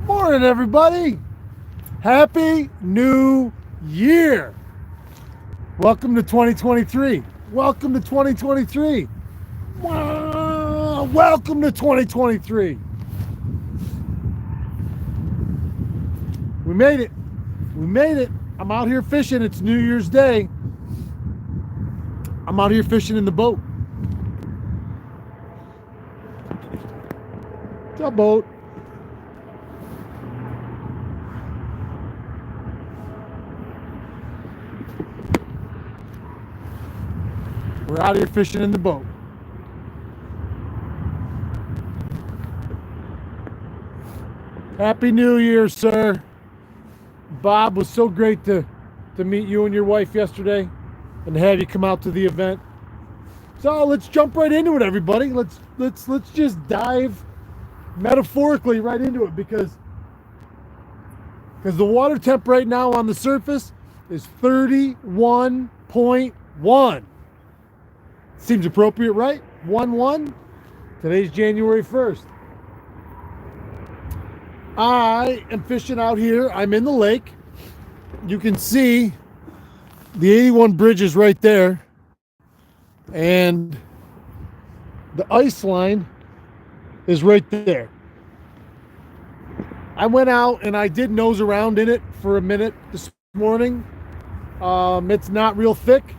Morning, everybody. Happy New Year. Welcome to 2023. Welcome to 2023. Welcome to 2023. We made it. We made it. I'm out here fishing. It's New Year's Day. I'm out here fishing in the boat. It's a boat. We're out here fishing in the boat. Happy New Year, sir. Bob, was so great to meet you and your wife yesterday and have you come out to the event. So let's jump right into it, everybody. Let's just dive metaphorically right into it because the water temp right now on the surface is 31.1. Seems appropriate, right? 1-1. Today's January 1st. I am fishing out here. I'm in the lake. You can see the 81 bridge is right there. And the ice line is right there. I went out and I did nose around in it for a minute this morning. It's not real thick.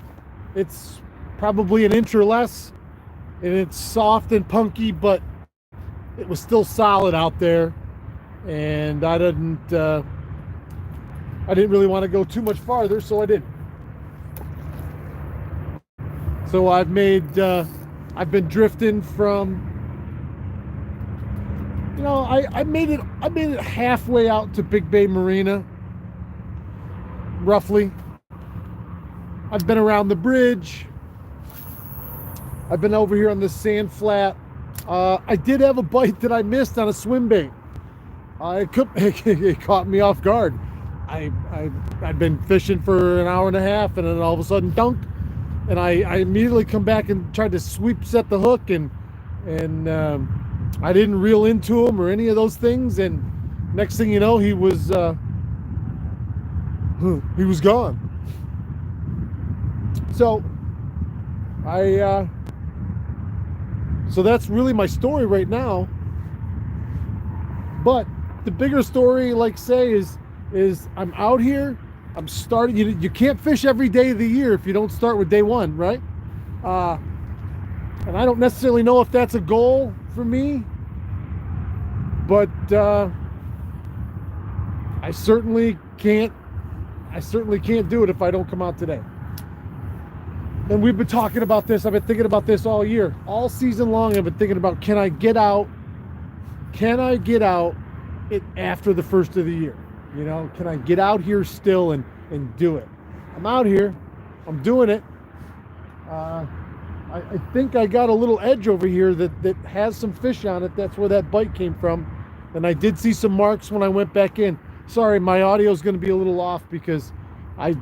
It's probably an inch or less, and it's soft and punky, but it was still solid out there, and I didn't really want to go too much farther, so I didn't. So I've been drifting from, I made it halfway out to Big Bay Marina, roughly. I've been around the bridge. I've been over here on the sand flat. I did have a bite that I missed on a swim bait. It caught me off guard. I'd been fishing for an hour and a half, and then all of a sudden, dunk, and I immediately come back and tried to sweep set the hook, and I didn't reel into him or any of those things. And next thing you know, he was gone. So that's really my story right now. But the bigger story, is I'm out here. I'm starting. You can't fish every day of the year if you don't start with day one, right? And I don't necessarily know if that's a goal for me, but I certainly can't do it if I don't come out today. And we've been talking about this. I've been thinking about this all year. All season long, I've been thinking about, can I get out it after the first of the year? Can I get out here still and do it? I'm out here. I'm doing it. I think I got a little edge over here that has some fish on it. That's where that bite came from. And I did see some marks when I went back in. Sorry, my audio is going to be a little off because I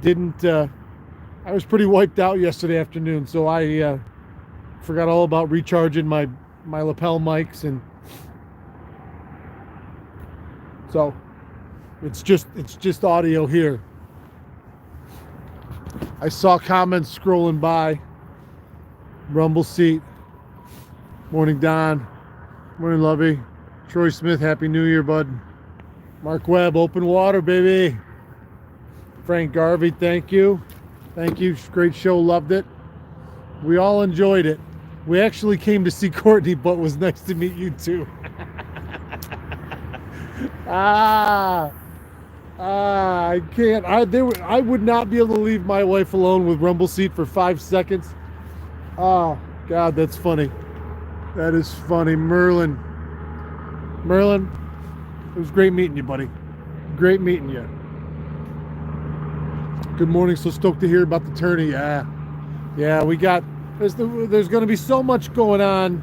was pretty wiped out yesterday afternoon, so I forgot all about recharging my lapel mics, and so it's just audio here. I saw comments scrolling by. Rumble Seat. Morning, Don. Morning, Lovey. Troy Smith, Happy New Year, bud. Mark Webb, open water, baby. Frank Garvey, thank you. Thank you. Great show. Loved it. We all enjoyed it. We actually came to see Courtney, but it was nice to meet you too. I can't. I would not be able to leave my wife alone with Rumble Seat for 5 seconds. Oh, God, that's funny. That is funny. Merlin, it was great meeting you, buddy. Great meeting you. Good morning. So stoked to hear about the tourney. Yeah, we got, there's going to be so much going on,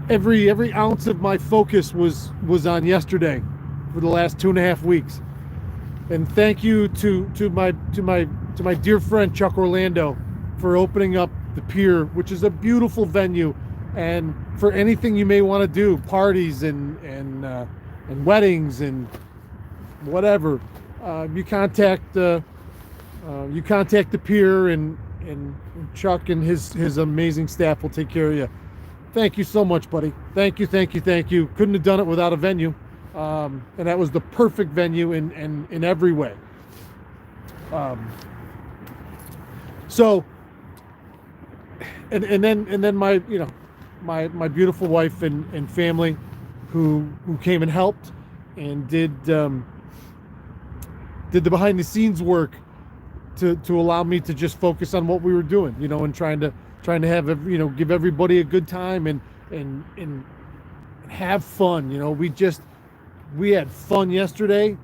every ounce of my focus was on yesterday for the last 2.5 weeks. And thank you to my dear friend Chuck Orlando for opening up the pier, which is a beautiful venue And for anything you may want to do, parties and weddings and whatever, you contact the pier, and Chuck and his amazing staff will take care of you. Thank you so much, buddy. Thank you. Couldn't have done it without a venue, and that was the perfect venue in every way. So, and then my my beautiful wife and family, who came and helped and did the behind the scenes work to allow me to just focus on what we were doing, and trying to have give everybody a good time and have fun. We had fun yesterday.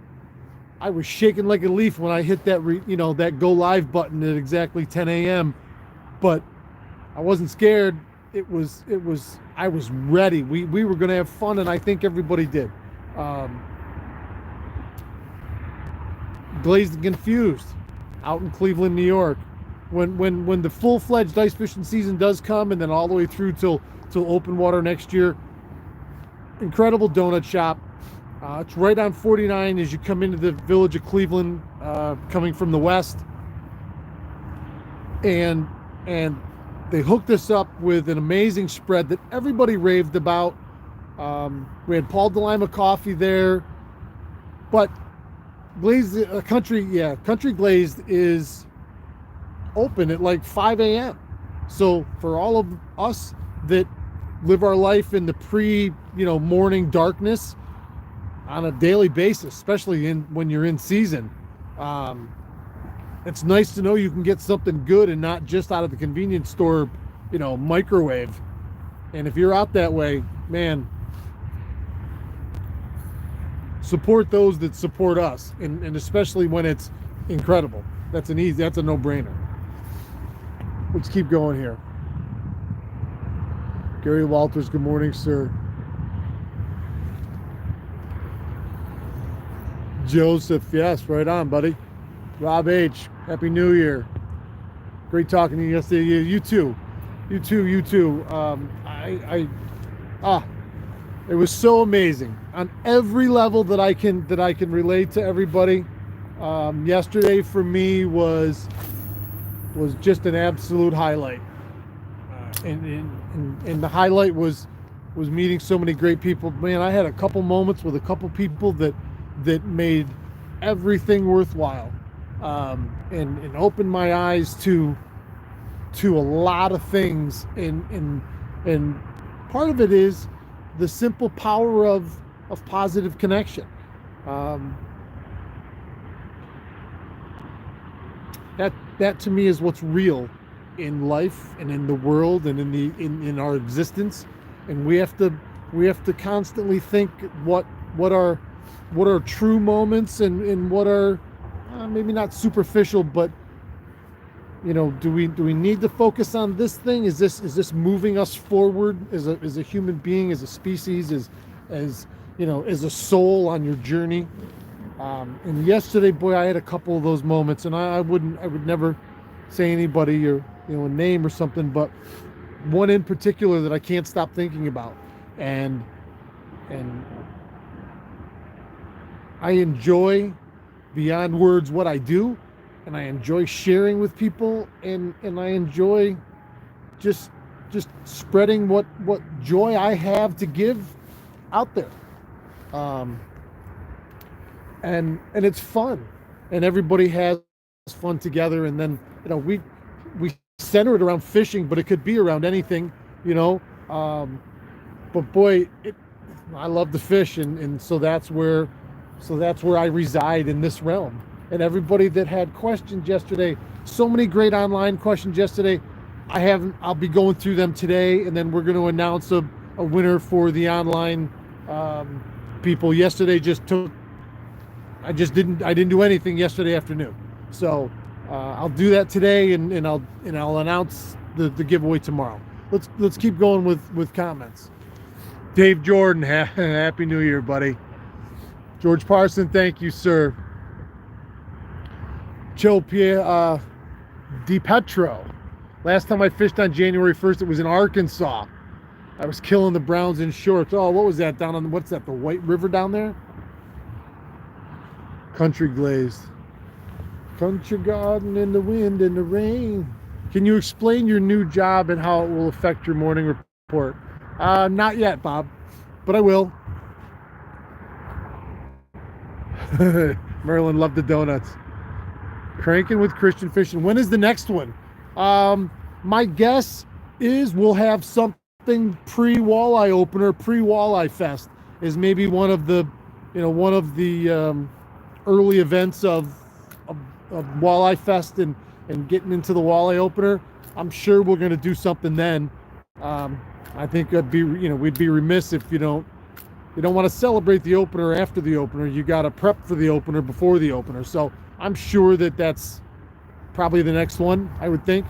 I was shaking like a leaf when I hit that that go live button at exactly 10 a.m. But I wasn't scared. I was ready. We were going to have fun, and I think everybody did. Glazed and Confused out in Cleveland, New York. When the full-fledged ice fishing season does come, and then all the way through till open water next year, incredible donut shop. It's right on 49 as you come into the village of Cleveland, coming from the west. And they hooked us up with an amazing spread that everybody raved about. We had Paul DeLima coffee there, but Country Glazed is open at like 5 a.m. So for all of us that live our life in the morning darkness on a daily basis, especially when you're in season, it's nice to know you can get something good and not just out of the convenience store, microwave. And if you're out that way, man, support those that support us, and especially when it's incredible. That's a no-brainer. Let's keep going here. Gary Walters, good morning, sir. Joseph, yes, right on, buddy. Rob H, Happy New Year. Great talking to you yesterday. You too. It was so amazing on every level that I can relate to everybody. Yesterday for me was just an absolute highlight, and the highlight was meeting so many great people. Man, I had a couple moments with a couple people that made everything worthwhile, and opened my eyes to a lot of things, and part of it is the simple power of positive connection. That to me is what's real in life and in the world and in our existence, and we have to constantly think what are true moments, and what are maybe not superficial, but do we need to focus on this thing? Is this moving us forward as a human being, as a species, as a soul on your journey? And yesterday, boy, I had a couple of those moments, and I would never say anybody or a name or something, but one in particular that I can't stop thinking about, and I enjoy beyond words what I do, and I enjoy sharing with people, and I enjoy just spreading what joy I have to give out there. And it's fun, and everybody has fun together, and then we center it around fishing, but it could be around anything, but boy, I love to fish, and so that's where I reside in this realm. And everybody that had questions yesterday, so many great online questions yesterday, I'll be going through them today, and then we're going to announce a winner for the online people. Yesterday I didn't do anything yesterday afternoon, so I'll do that today, and I'll announce the giveaway tomorrow. Let's keep going with comments. Dave Jordan, Happy New Year, buddy. George Parson, thank you, sir. Joe Pierre Di Petro. Last time I fished on January 1st, it was in Arkansas. I was killing the Browns in shorts. Oh, what was that down on, what's that, the White River down there? Country glazed. Country garden in the wind and the rain. Can you explain your new job and how it will affect your morning report? Not yet, Bob, but I will. Merlin loved the donuts. Cranking with Christian Fishing. When is the next one? My guess is we'll have something pre-walleye opener, pre-walleye fest is maybe one of the early events of walleye fest and getting into the walleye opener. I'm sure we're going to do something then. I think we'd be remiss if you don't want to celebrate the opener after the opener. You got to prep for the opener before the opener. So I'm sure that's probably the next one, I would think.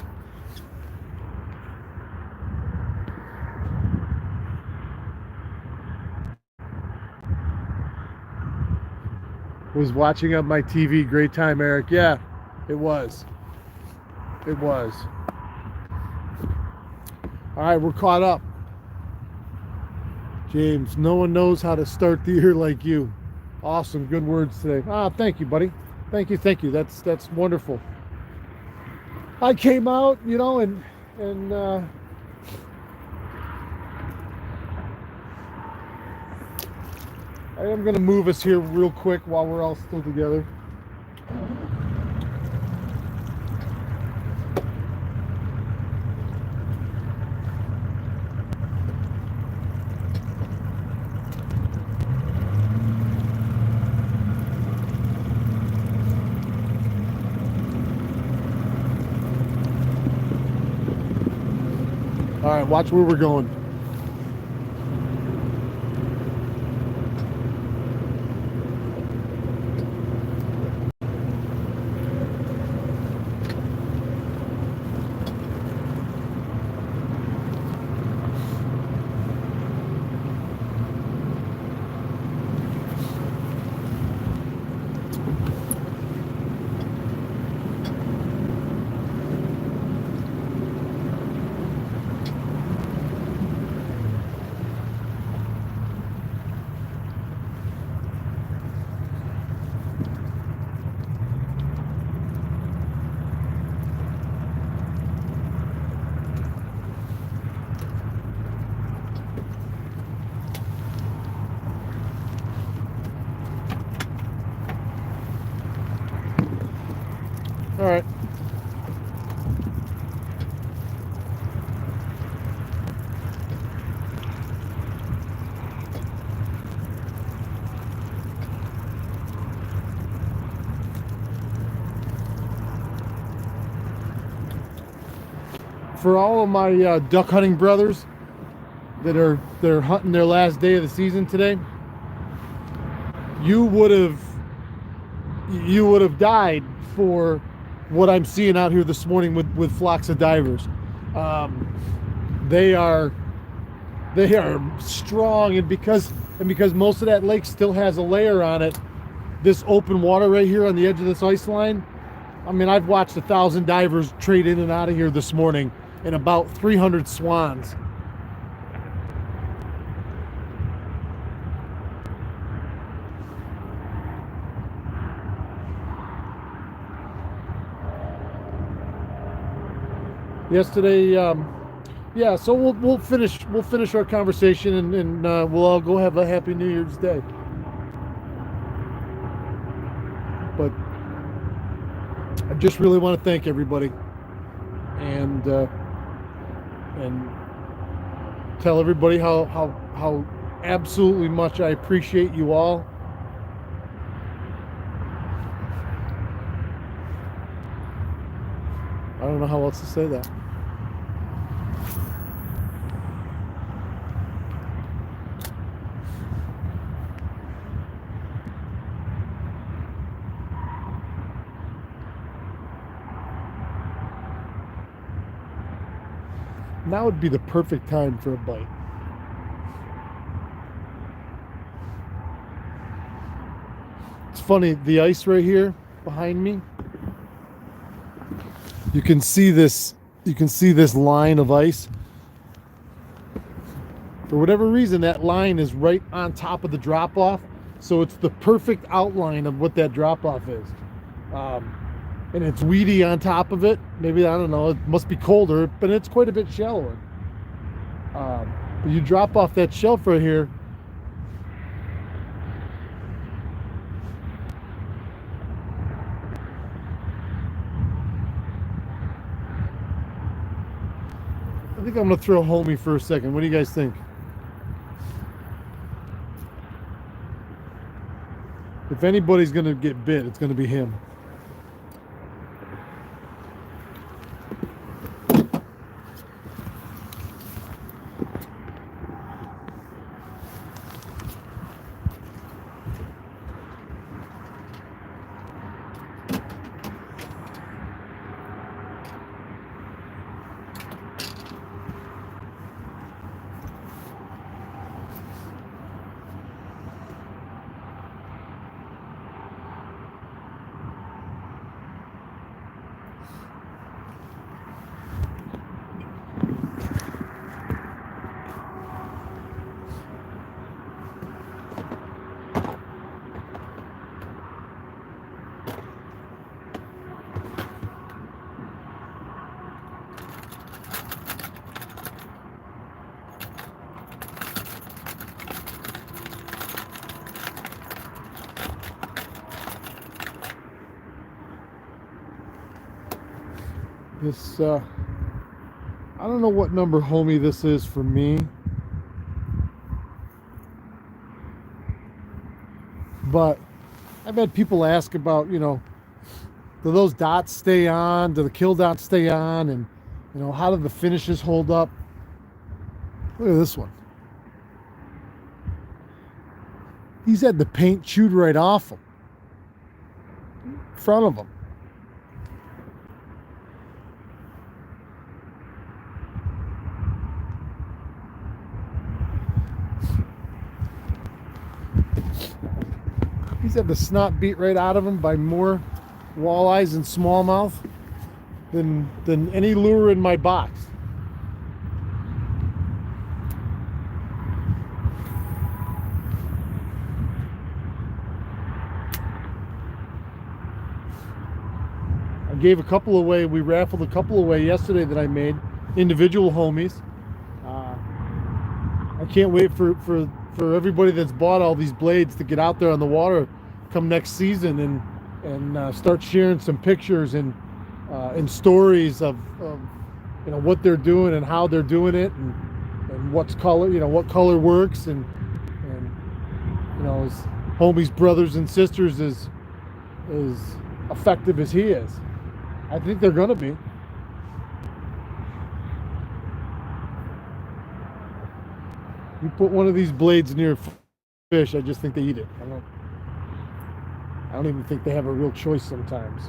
Was watching on my TV. Great time, Eric. Yeah, it was. It was. All right, we're caught up. James, no one knows how to start the year like you. Awesome, good words today. Thank you, buddy. Thank you. That's wonderful. I came out, and I am going to move us here real quick while we're all still together. All right, watch where we're going. All right. For all of my duck hunting brothers they're hunting their last day of the season today, you would have died for what I'm seeing out here this morning with flocks of divers. They are strong, and because most of that lake still has a layer on it, this open water right here on the edge of this ice line, I mean, I've watched 1,000 divers trade in and out of here this morning and about 300 swans. Yesterday, yeah. So we'll finish our conversation and we'll all go have a happy New Year's Day. But I just really want to thank everybody and tell everybody how absolutely much I appreciate you all. I don't know how else to say that. Now would be the perfect time for a bite. It's funny, the ice right here behind me, you can see this line of ice. For whatever reason, that line is right on top of the drop-off, so it's the perfect outline of what that drop-off is. And it's weedy on top of it. Maybe, I don't know, it must be colder, but it's quite a bit shallower. But you drop off that shelf right here, I think I'm going to throw homie for a second. What do you guys think? If anybody's going to get bit, it's going to be him. This, I don't know what number homie this is for me, but I've had people ask about, you know, do those dots stay on? Do the kill dots stay on? And, you know, how do the finishes hold up? Look at this one. He's had the paint chewed right off him, in front of him. He's had the snot beat right out of him by more walleyes and smallmouth than any lure in my box. I gave a couple away. We raffled a couple away yesterday that I made, individual homies. I can't wait for everybody that's bought all these blades to get out there on the water come next season and start sharing some pictures and stories of you know, what they're doing and how they're doing it, and what's color, you know, what color works, and you know, his homies, brothers and sisters as effective as he is. I think they're gonna be. You put one of these blades near fish, I just think they eat it. I don't even think they have a real choice sometimes.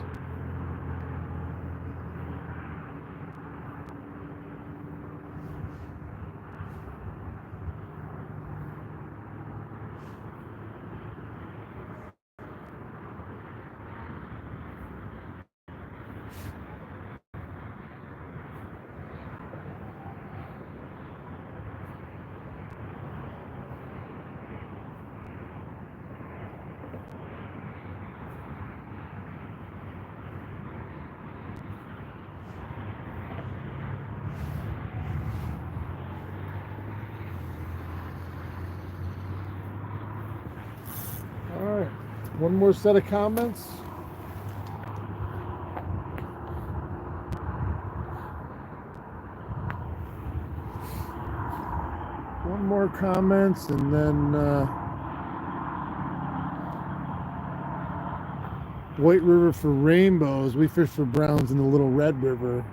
One more set of comments. One more comments, and then White River for rainbows. We fish for browns in the Little Red River.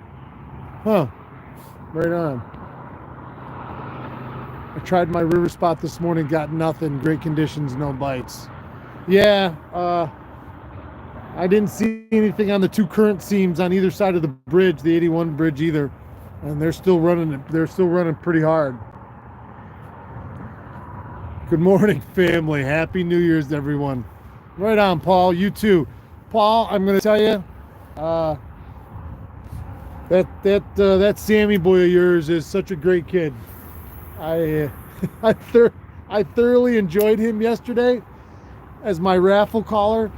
Huh. Right on. I tried my river spot this morning, got nothing. Great conditions, no bites. Yeah, I didn't see anything on the two current seams on either side of the bridge, the 81 bridge either, and they're still running. They're still running pretty hard. Good morning, family. Happy New Year's, everyone. Right on, Paul. You too, Paul. I'm going to tell you, that Sammy boy of yours is such a great kid. I, thir- I thoroughly enjoyed him yesterday as my raffle caller,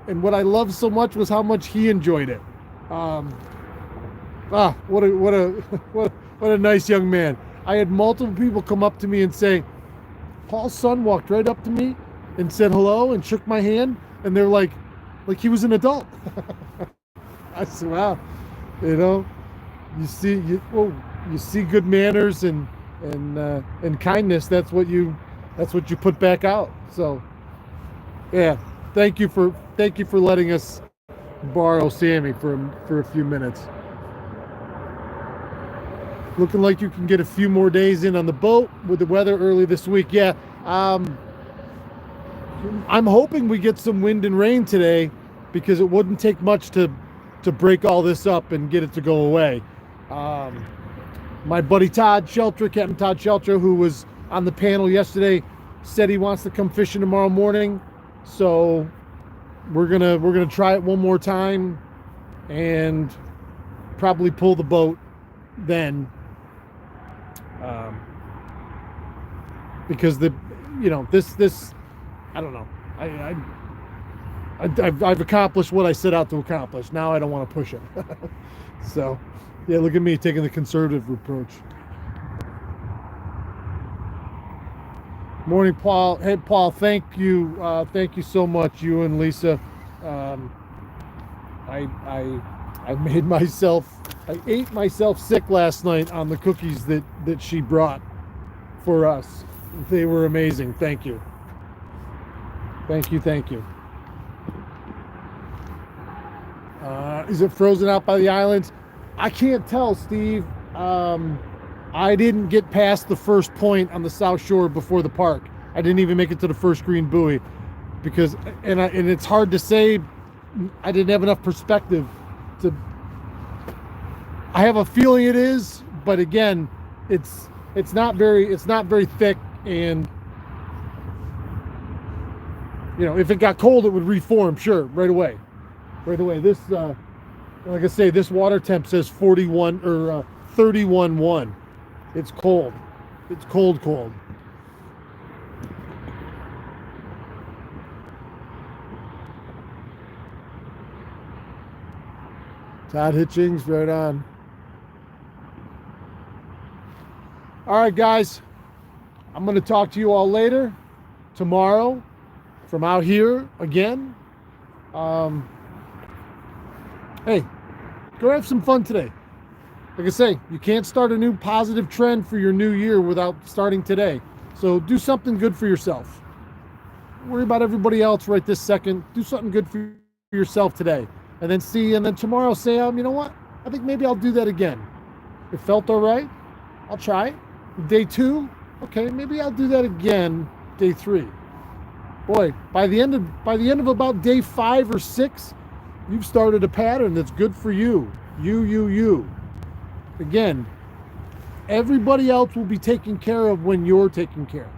and what I loved so much was how much he enjoyed it. Um, what a what a nice young man. I had multiple people come up to me and say, Paul's son walked right up to me and said hello and shook my hand, and they're like he was an adult. I said, wow, you know, you see good manners and kindness. That's what you put back out. So yeah, thank you for letting us borrow Sammy for a few minutes. Looking like you can get a few more days in on the boat with the weather early this week. Yeah, I'm hoping we get some wind and rain today, because it wouldn't take much to break all this up and get it to go away. My buddy Captain Todd Shelter, who was on the panel yesterday, said he wants to come fishing tomorrow morning. So we're gonna try it one more time and probably pull the boat then. Because this I don't know. I've accomplished what I set out to accomplish. Now I don't want to push it. So, yeah, look at me taking the conservative approach. Morning, Paul. Hey, Paul. Thank you so much, you and Lisa. I made myself. I ate myself sick last night on the cookies that she brought for us. They were amazing. Thank you. Thank you. Is it frozen out by the islands? I can't tell, Steve. I didn't get past the first point on the South Shore before the park. I didn't even make it to the first green buoy because, and it's hard to say. I didn't have enough perspective to. I have a feeling it is, but again, it's not very thick, and if it got cold, it would reform. Sure, right away. This, like I say, this water temp says 41 or 31.1. It's cold. It's cold. Todd Hitchings, right on. All right, guys. I'm going to talk to you all later, tomorrow, from out here again. Hey, go have some fun today. Like I say, you can't start a new positive trend for your new year without starting today. So do something good for yourself. Don't worry about everybody else right this second. Do something good for yourself today. And then tomorrow say, you know what? I think maybe I'll do that again. It felt all right. I'll try it. Day 2, okay, maybe I'll do that again. Day 3. Boy, by the end of about day 5 or 6, you've started a pattern that's good for you. You. Again, everybody else will be taken care of when you're taken care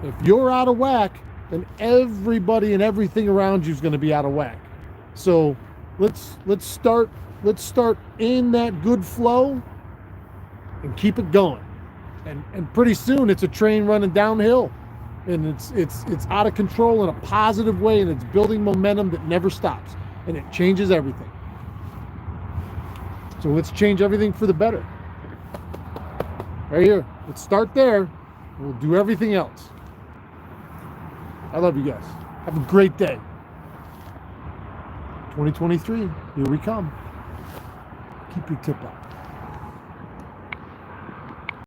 of. If you're out of whack, then everybody and everything around you is going to be out of whack. So let's start in that good flow and keep it going. And pretty soon it's a train running downhill, and it's out of control in a positive way, and it's building momentum that never stops, and it changes everything. So let's change everything for the better. Right here. Let's start there. We'll do everything else. I love you guys. Have a great day. 2023, here we come. Keep your tip up.